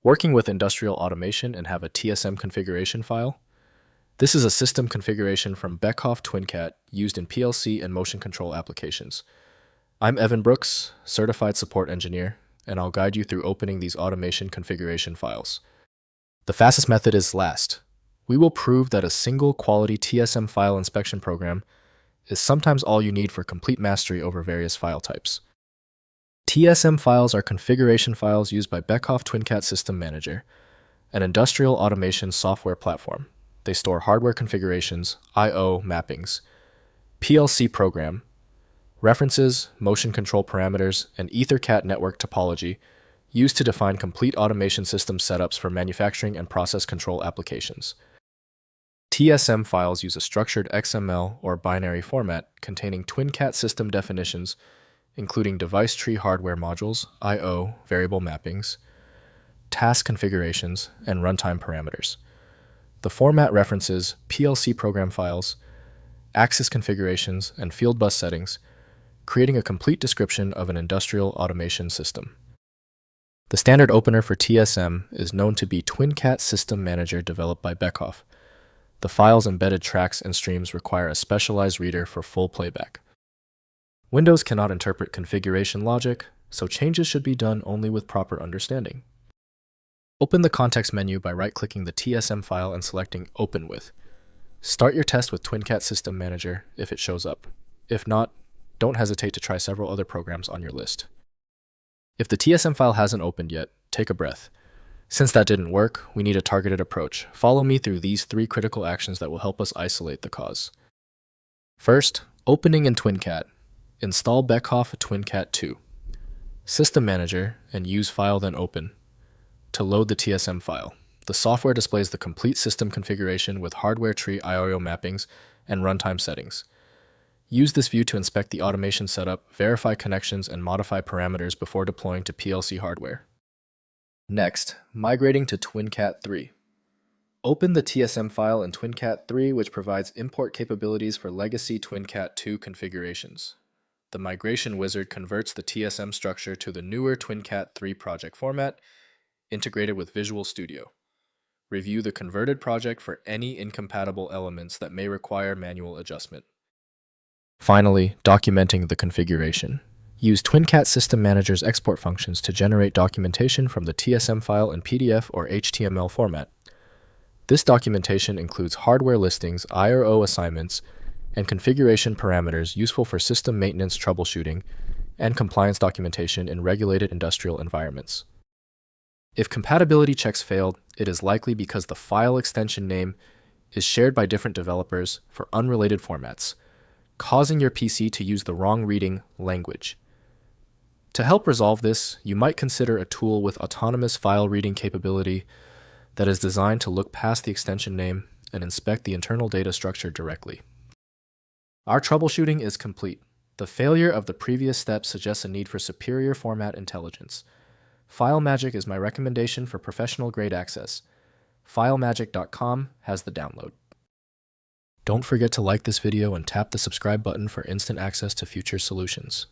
Working with industrial automation and have a TSM configuration file? This is a system configuration from Beckhoff TwinCAT used in PLC and motion control applications. I'm Evan Brooks, Certified Support Engineer, and I'll guide you through opening these automation configuration files. The fastest method is last. We will prove that a single quality TSM file inspection program is sometimes all you need for complete mastery over various file types. TSM files are configuration files used by Beckhoff TwinCAT System Manager, an industrial automation software platform. They store hardware configurations, I/O mappings, PLC program, references, motion control parameters, and EtherCAT network topology used to define complete automation system setups for manufacturing and process control applications. TSM files use a structured XML or binary format containing TwinCAT system definitions, including device tree hardware modules, I/O variable mappings, task configurations, and runtime parameters. The format references PLC program files, axis configurations, and fieldbus settings, creating a complete description of an industrial automation system. The standard opener for TSM is known to be TwinCAT System Manager developed by Beckhoff. The file's embedded tracks and streams require a specialized reader for full playback. Windows cannot interpret configuration logic, so changes should be done only with proper understanding. Open the context menu by right-clicking the TSM file and selecting Open With. Start your test with TwinCAT System Manager if it shows up. If not, don't hesitate to try several other programs on your list. If the TSM file hasn't opened yet, take a breath. Since that didn't work, we need a targeted approach. Follow me through these 3 critical actions that will help us isolate the cause. First, opening in TwinCAT. Install Beckhoff TwinCAT 2. System Manager and use File then Open. To load the TSM file, the software displays the complete system configuration with hardware tree I/O mappings and runtime settings. Use this view to inspect the automation setup, verify connections, and modify parameters before deploying to PLC hardware. Next, migrating to TwinCAT 3. Open the TSM file in TwinCAT 3, which provides import capabilities for legacy TwinCAT 2 configurations. The migration wizard converts the TSM structure to the newer TwinCAT 3 project format, integrated with Visual Studio. Review the converted project for any incompatible elements that may require manual adjustment. Finally, documenting the configuration. Use TwinCAT System Manager's export functions to generate documentation from the TSM file in PDF or HTML format. This documentation includes hardware listings, I/O assignments, and configuration parameters useful for system maintenance troubleshooting and compliance documentation in regulated industrial environments. If compatibility checks failed, it is likely because the file extension name is shared by different developers for unrelated formats, causing your PC to use the wrong reading language. To help resolve this, you might consider a tool with autonomous file reading capability that is designed to look past the extension name and inspect the internal data structure directly. Our troubleshooting is complete. The failure of the previous steps suggests a need for superior format intelligence. FileMagick is my recommendation for professional-grade access. FileMagick.com has the download. Don't forget to like this video and tap the subscribe button for instant access to future solutions.